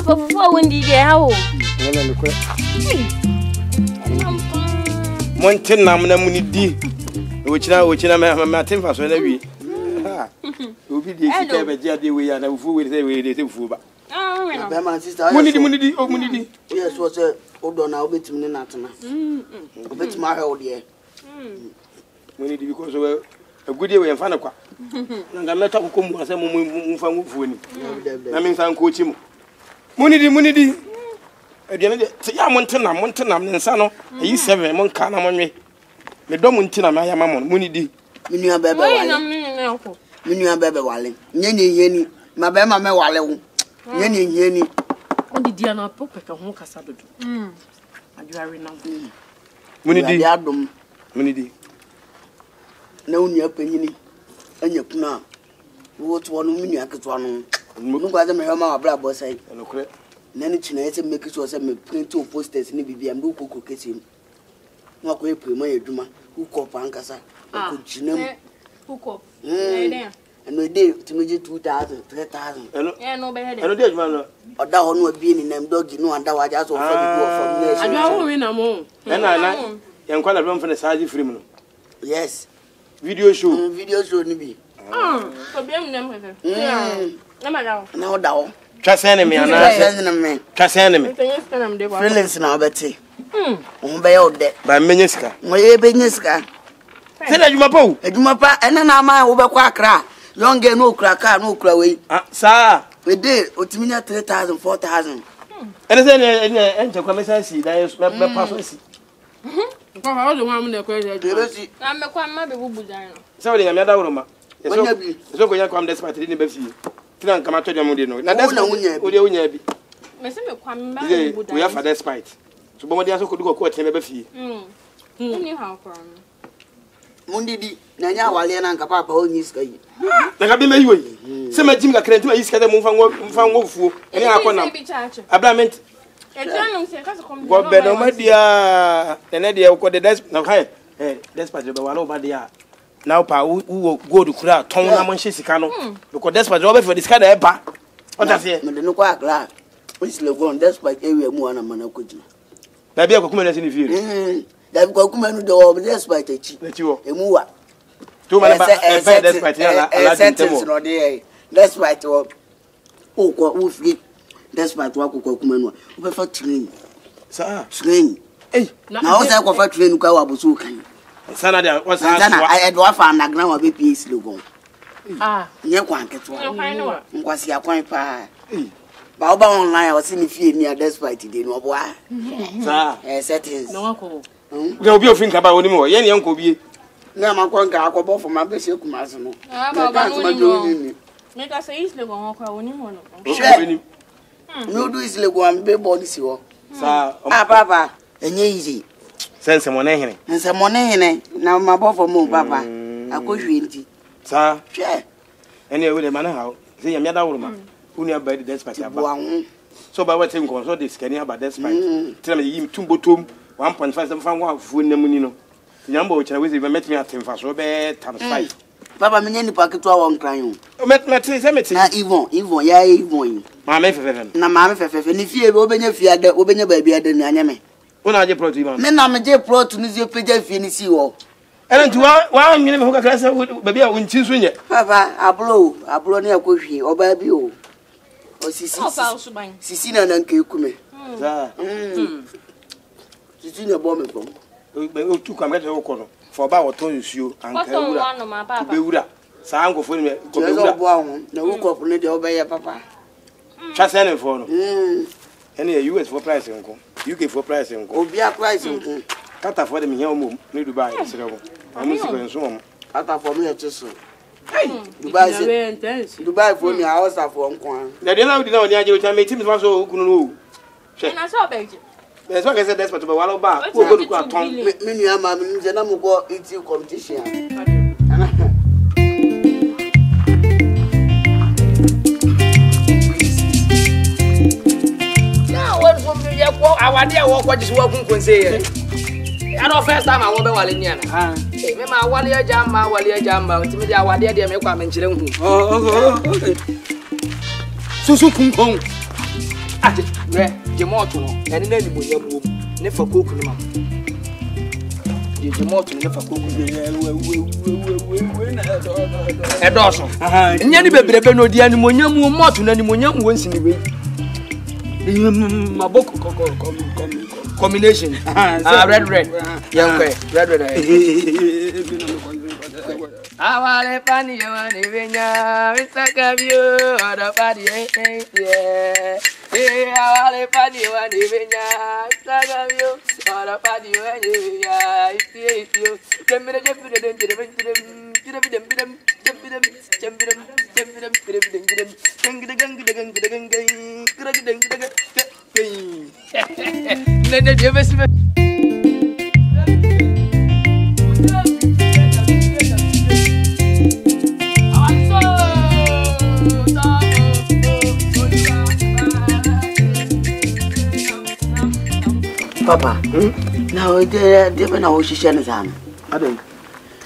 Papa, for when you get how? Montana, Munidi, which now my team was when we. You'll be the Jadi way and a fool with the fool. My sister, Munidi. yes, was a old on our bit in Natana. A bit my old year. Munidi because a good day in Fanaqua. And I'm not talking as a moment from Funi. I mean, I'm coaching Munidi. Montana, and Sano, you 7 Moncana on me. The Domuntina, my mamma, Munidi. Minia Bebe Wally. Yenny, my Bema Mewale. Yenny. Only Diana Popek and Honka Sabado. And you are renowned. Munidi. No near penny. And your puna. What one miniac at one. Look at them, her brother say. Nanny Chinese make it was a print 2 posters in the BB and Buku Kitchen. What way Premier Duma, who call Pancasa, who call. And we did to me 2,000, 3,000. Yeah, no better. I don't know. Or that one would be in them dog, you know, and that was just from I don't win a more. And I am quite a room for the size Freeman. Yes. Video show. Video show, Nibby. For being them. Yeah. No doubt. Trust enemy and I trust enemy. Feelings now, Betty. By all that. By Miniska. My business car. Say that you my bow. And my pa, and then I'm over quackra. Young get no cracker, no craway. Sir, we did, Otimina 3,000, 4,000. And then enter Commissary, that is my prophecy. I was the one that crazy. I'm a quite maybe who would die. Sorry, I'm not out. So going to come this party in the Bessie. Come out to the Mudino. Now that's no Unya. We have a despite. So, Bomadias could go quote him a Bessie. Anyhow, Mundi, Nanya Walian and Papa only sky. There have been my way. Some of Jim Lacrent to his cattle from Wolfu, and I want a blament. God, better, my dear, and Eddie, what the desk now, hey, despite the one over there. Now, Pa, who will go to crowd, Tom Shishikano, because that's what Robert for this kind of bar. What I say, no quack, which Logon, despite area more than Manakuji. Maybe I'll come in the field. They've got come into the over despite a cheap. Let you a mua. 2 minutes, despite a sentence or day. Despite what? Oh, what free? Despite what Cocoman were for train. Sir, train. Eh, now I go for train Kawabusukan. Sanada was I had one found a grandma be peace logo. You can't get one. Was your point pie? Baba online was in the field near despite it didn't know why. Sir, settings. No, there'll be a think about anymore. Any uncle be. Now, my conquer go for my bishop Masano. Make us a easily go on. No, do is logo and be body. Sir, Papa, and easy. Send some money. And some money in it. Now, my boy for more, Papa. I go 20. Sir, share. Anyway, the man how. See, I'm not woman. Who near by the despite. So, by what time consult this can you have a despite? Tell me, him 2 bottom 1.5 from 1 food in the Munino. The number which I was even met me at him for so bad times 5. Papa, me any pocket to our crying. Met my cemetery. Even, yeah, even. Mamma, na mamma, and if you open your fear, that open your baby at the Nanyame. When are you pro to him? Men, I'm a dear pro to Miss Pidge finish you. And to 1 minute who can baby, I win 2 swing. Papa, I blow near Kushi or baby. Or Sissina and Kukume. Sissina bomb from. We took a matter of for about told you and Beura. Sango for me. No cook on the obey Papa. Just any for any US for pricing, UK for pricing, or be a pricing. Cut for them here, need to buy it. I'm going to cut for me a chisel. Dubai for me, I was for 1 coin. Now, they know the idea which I made him also who know. I saw baby. That's what I said, that's what about while back. Who go to Quaton? Many are my Zenamo eating competition. Now, what's one day? I want to walk what is walking concern. I know first time I want to Walliana. Remember, Wallia Jamba, Timothy, our dear, dear, make one mention. Oh, so Kung Kong. Jamoto, and then you never cook them. Jamoto never cook a dozen. And Yanni Baby, no, the animonium motor, and animonium once in the way. My book combination. Red. Young red. I want a funny one, even now. It's like a view on a party. Yeah, I want a funny one, even now. It's like a view on a party. Yeah, it's you. Papa, now they're now she sends on. I don't.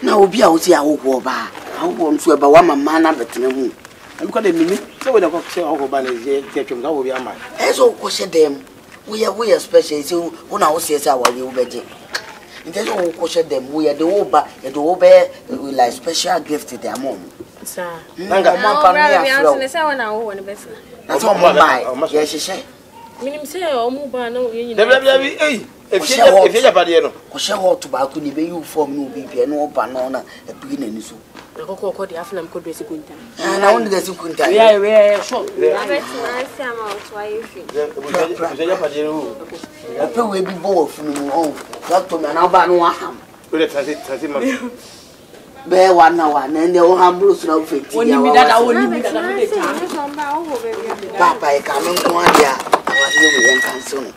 Now be out here. I want to about one man at the moon. I'm going to mean so when I got say over by the take him over your mind. As all was them. We are special, so when I was here, I was you better. It is all question them. We are the over, and the over like special gift to their mom. Sir, That's all my yes, she said. Minim say o mu ba na o yin. If you padiano. Ko she ho tobacco ni be you form no be bia no ba no na e pigi na ni so. Ko di afna ko do sekunta. Na won de sekunta. We sure. Abeti na ama o to ayi fi. If you padiano. E pe we bi bo funu mu o. Doctor me na ba no aham. We transit man. Be one na nde o hambro so na ofeti. Oni mi dada Papa Papa e ka no ko adia. Awase we yen kanso no.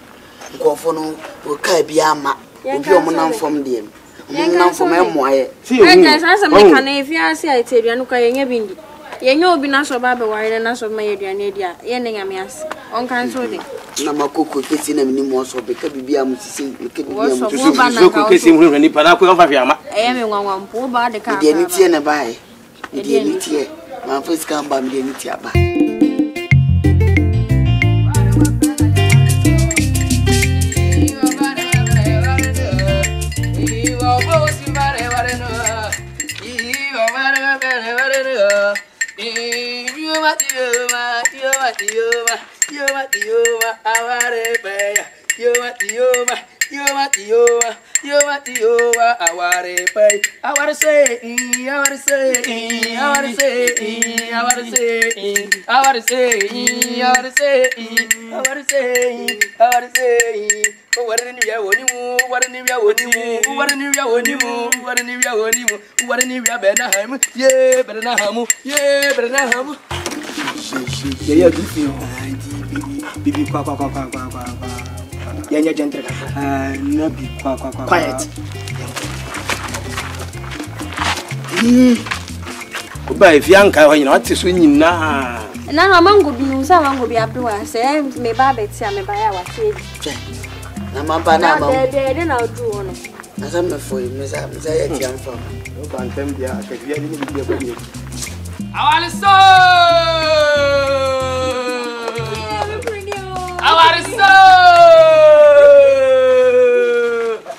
Nkofo no o ka bia ma. Obi o mo nam fom de. Mo nam fom e moaye. Eka sasa me kana efiase a eteduanu ka yenya bindi. Yenya obi na so ba be ware na so ma yeduane dia. Ye ne nyame ase. On kanso de. Na makoko kesi na minimu so be ka bibia mu sisi ke bibia mu so ko kesi mu ni pa na ko fa fiama. Eye me nwanwampo ba de ka. De ni tie na bae. De ni tie. Ma first kan ba me de ni tie aba. Bibi kwa yanya gentle na bi kwa quiet Oba efianka ho nyina wate so nyina na mango bi nusa mango bi abdoa se me ba beti a me ba ya wate na mamba na ba de na odu ono na sa me foi me sa ya ti am fam o ban tem dia ka dia ni bi dia ko ni Awaliso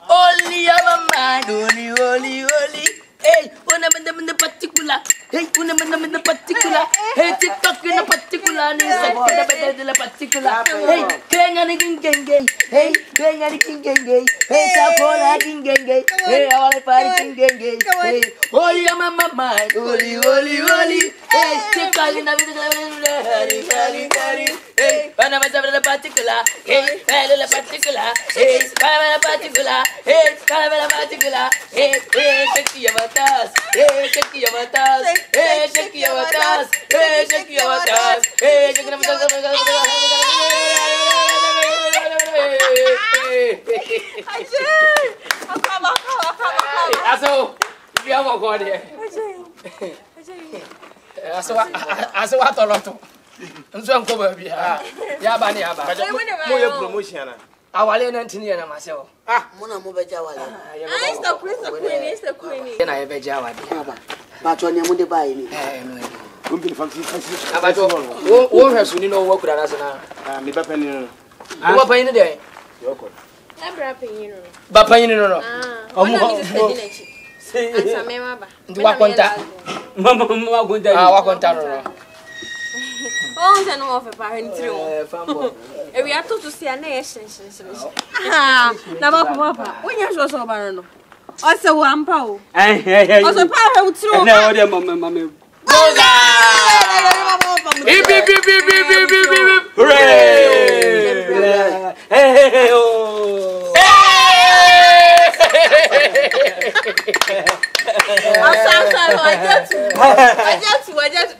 Only our mind, only. Hey, una in the particular. Hey, una in the particular. Hey, TikTok in the particular. In the particular. Hey, Kenya gang. Hey, Kenya gang. Hey, Sapola gang. Hey, our party gang. Hey, only our mind, only. Hey, TikTok in the hey, the particular. Hey, the particular. Hey, the particular. Hey, the particular. Hey, shake your matas. Hey, shake your matas. Hey, shake your matas. Hey, shake your matas. Hey, shake your matas. Aso, if you have a god here. Aso, what a lot. Nso nko ba bia ya ba ne ya ba mo ye promotion na awale na ntini na maseo mo na mo beja wale It's the queen. na ye beja wade ba to ne mo de bae ni no Kumbi ni fancy. Abajo. Wo hweso ni no wo kura na sana. Me papa ni no. Wo pa yin de. Yoko. Ebra penyin no. Ba pa yin no no. Omo. Asa me ma ba. Ndi wa konta. Mama konta. Wa konta no no. Oh, você não ouve para entrar. Eu ia tudo se a nesse. Ah, na papa. Onde as suas obras não? Osa o ampao. Osa para o tro. Não, olha mama. Boza! Bip. Hooray! Hey oh. I just.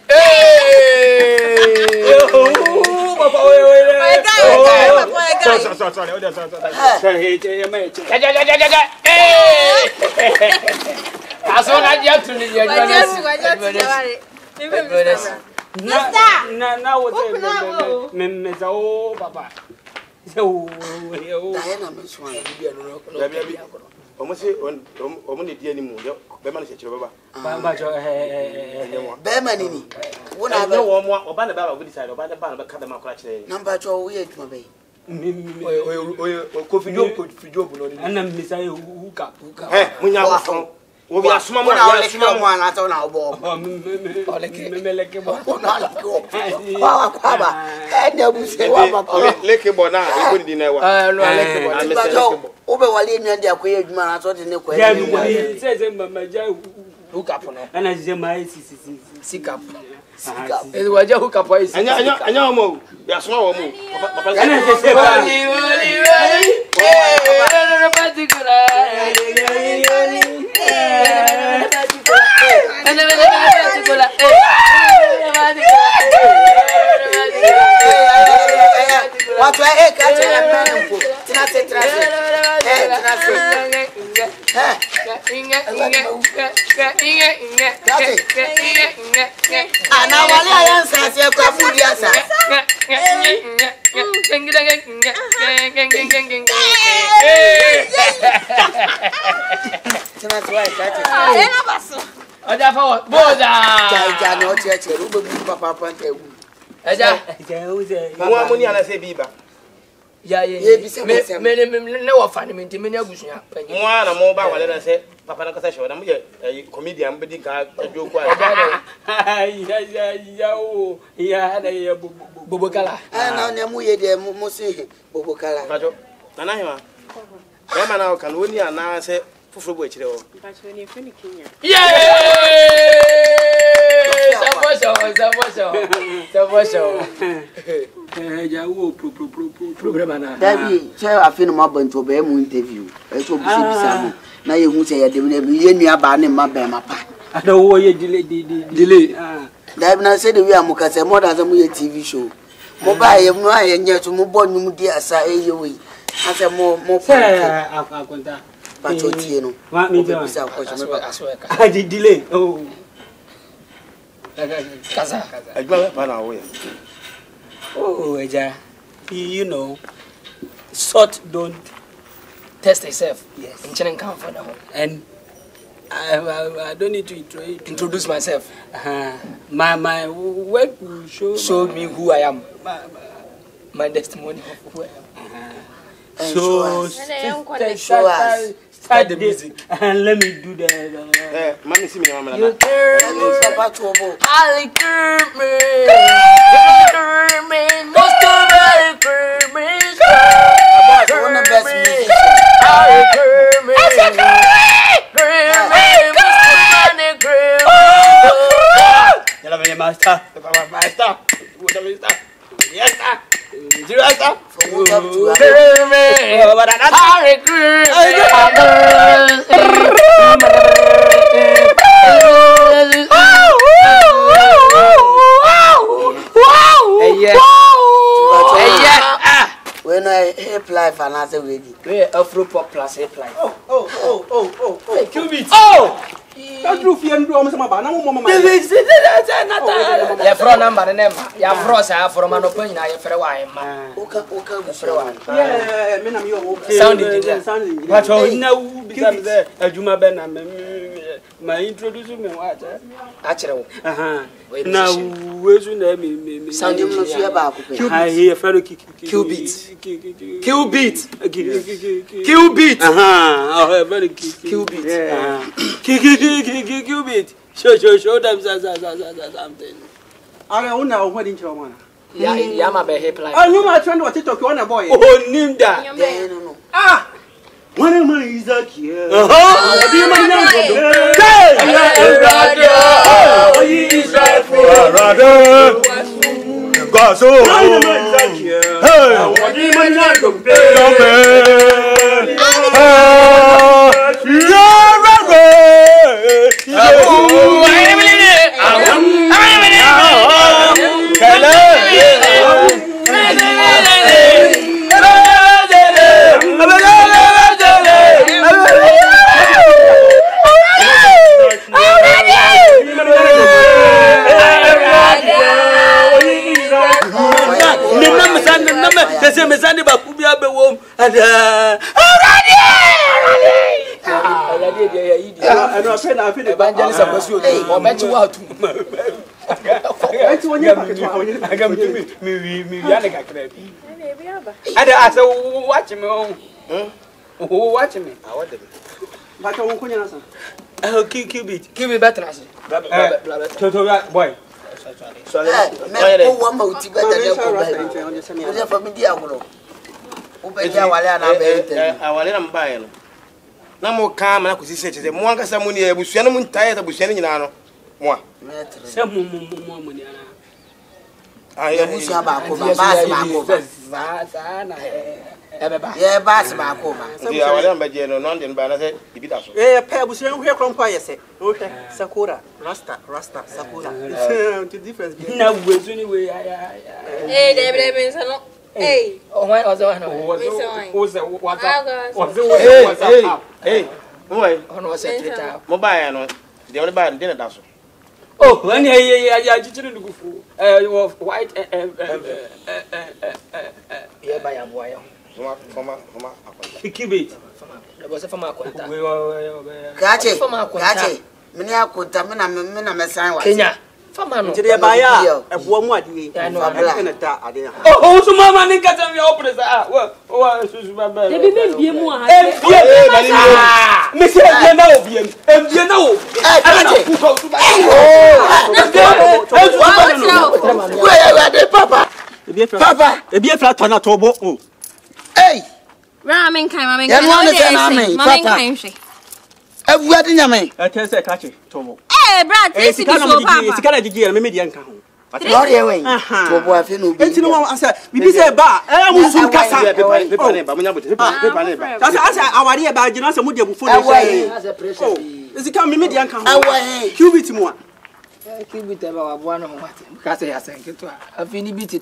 Almost only the animal. Beman said, Beman, one I know or by the Baba would decide about the Baba Cadama Cratch. Number 2 weird, my baby. Coffee job, and then Miss Hooka. When you are we are small one, I don't know. What I catch a man for never find him in many abusive. One more by what I say, Papa Nakasha, I'm a comedian, but you joke. Yeah, Bobocala. And I'm we de Mosi Bobocala. Nana, Emma now can win you now say for which they all. But when you finish Kenya. Dabi, I feel my bun to be interview. I told you, now you say I didn't be any about him, my bema. I don't want you delay. Dabi said we are Mukasa more than a TV show. Mobile, no, and yet to move on, you dear, say away. As a more but you want me to I did delay. Oh, I go up away. Oh, you know, salt don't test itself. Yes. In China come for now. And I don't need to introduce myself. My work will show me who I am. My testimony of who I am. So start the music and let me do the money see me mama. You turn when I hip life and as a ready. We're Afro pop plus hip life. Oh, Cubit. Oh! Don't do fear and do almost my banana. Your phone number and number. Your frost are from an open. I have a while. Sounding. But now, because there, a Juma Ben my introduce me what? Actually, Now, where's your name? sound you must hear about I hear fellow Qubit. Very Qubit. Qubit. Show them something. I don't know what in your man. Yama be hip like. I know my friend was it okay on a boy. Oh, Ninda. Ah! One of my is that here. Evangelist or mental what? Watch me. Keep it better. Boy. One more to better for me. Na mo ka ma na kusi seche mo anka sa mo ni ebusua no mo ntae ta busua ni nyina no mo a se mo ni ana ayi ebusua ba ko ba ba na ebeba ye ba se ba ko ba ndi awale am baje no non den ba na se bibita so pe ebusua hwe kron kwa yese o hwe sakura rasta sakura the difference na wezu ni we ya debre mensa no. Hey, oh my, Hey, boy, mobile no. The only bad dinner dash. Oh, when yeah, you white yeah, by a boy. Keep it. There was a farmer. Gachi, many are contaminated, Messiah. Kenya. Famano. Today, by a woman, I know I'm going to die. Oh, so Mamma didn't get me open. Well, they didn't be more. Miss Papa, a beer flat on a tobo. Hey, Ramen kind, I'm wedding a man. I tell say catch it, Tomo. Eh, Brad, this is so papa. It's kind of the median count. But what are you doing? Tobo, I feel no better. I said, we say bar, I am soon casa. That's our idea about Janasa Mudia before is it coming median count? Cubit more. Cubit about one of what? Because I think it. I feel it.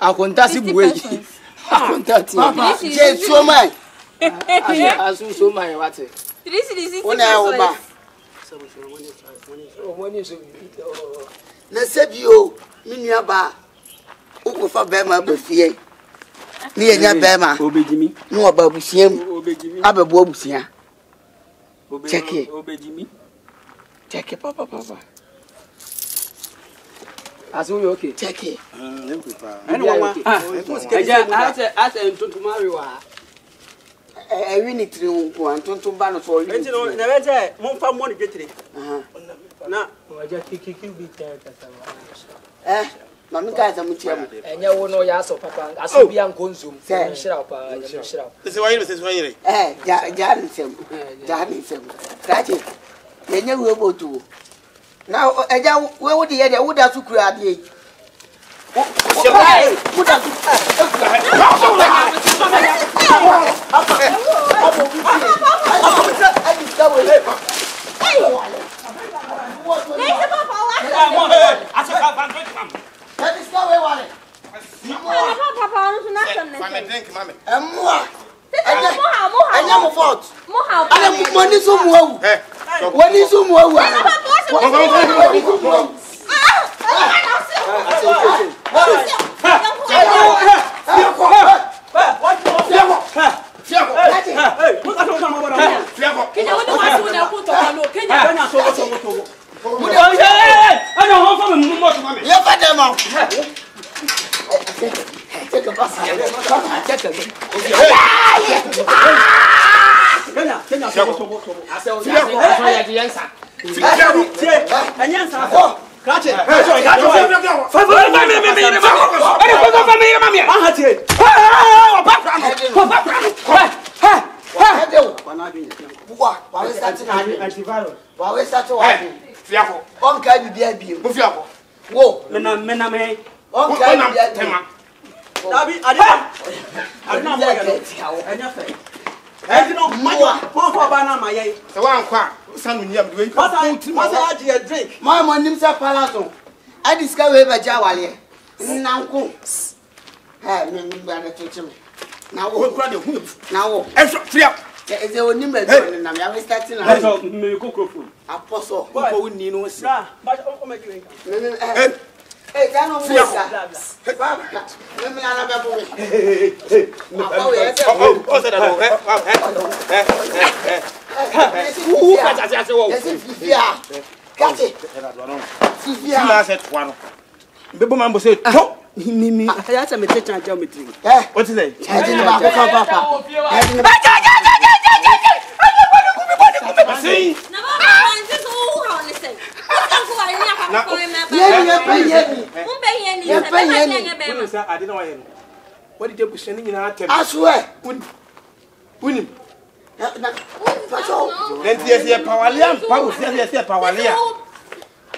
I contact him with. I contact him. So much. I so my what? This is let's say you, Miniaba, Uko Bema, Buffie. Near Bema, obey me. No about Bushim, Abba Bobusia. Check it, obey me. Check it, Papa. As we okay, check it. I know. I said to marry. I really think one to ban for you. Never say, won't find money get it. Now, I just kick it. Mamma guys, I'm with you. And you will know Yaso, Papa. I saw young consume. Shut up. This is why this is why. Jarnism. That's it. They never will to. Now, where would the other would have to grab you? Ana ho fa me mo to me. Ya fa dem o. Take a bus. Kenya, sobo. Asel, ya di yansa. Anyansa. Kache. My money palazo. I discovered by Jawali. Nanko. Hey, me to him. Now, what crowd of whom? Now, free up. Is there any number? I'm starting. I saw me cook. Apostle, who would need no sir. But hey, can you see us? Let me what is it? What did you push in our temple? I swear. Win him. Then there's a power.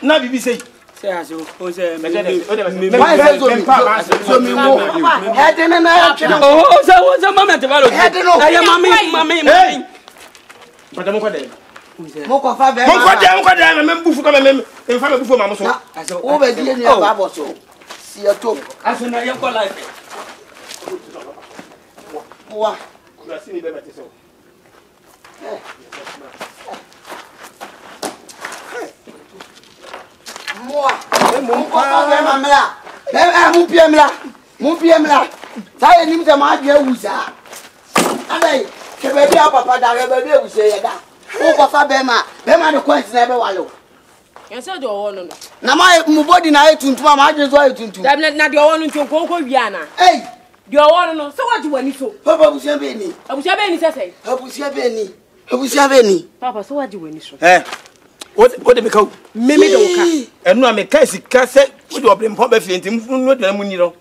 Now, you say, say, You said you want to. Now my body na etuntum ma adwe so etuntum. Na de owo ntu konko wiana. Hey, de owo no so what you want so? Papa busia be ni. Abusia be ni sese. Abusia be ni. Abusia be ni. Papa so what you want so? What dey make out? Meme don ka. Enu ameka sika se wo de obre mpo ba fie ntim no de na munyi no.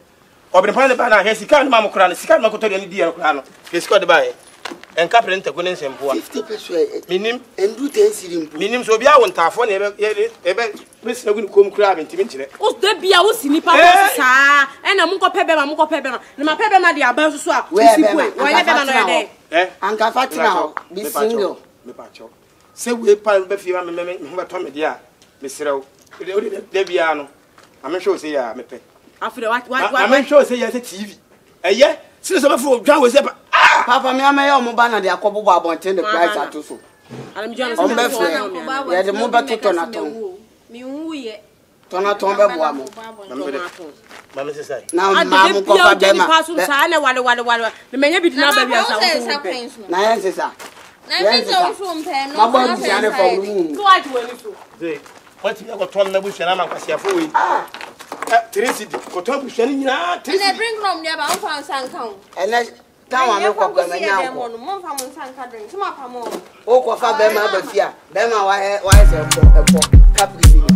Obre mpo na ba na he sika no ma mokra no sika no makoto de ni di ya kra no. Sika de ba e. Enka prenta ko ne nsempo a 50% minim endu ten sirimpo minim so bia wontafo na ebe presina gu kom kura bentimi nkire o de bia wo sini papa sa e na munko pebe ma na ma pebe ma de aba so a sipwe wo ye be ma no ye de anka fatina be single me pa cho se we pa be fi ma me ho beto me de a me serew de bia no ame hwe o se ya me pe afure wa ame hwe o se ya se TV eye since so be fo dwa we se Papa me amaye o mo ba na de akobobo abonten de price atoso. Alam John on be fre. Ya de mo be toto na ton. Mi nwuye. Tonaton be boa mo. Mama se sai. Na ma mo ko fa be ma. Pasu sa na wale. Me menya bi na ba bia sa. Na yen se sa. Na yen se so mpe no. Ma ba bi ane fa mu. So aji wani so. Ze. What you go ton na bu hwe na ma kwase afo we. Trinity ko ton bu hwe ni nyina. Na drink from there ba on fa san kan. Ene Tawa me ko kwa menya ko. Mo fa mo san ka drink. Tuma pa mo. O ko fa be ma ba fia. Be ma wa se ko capri.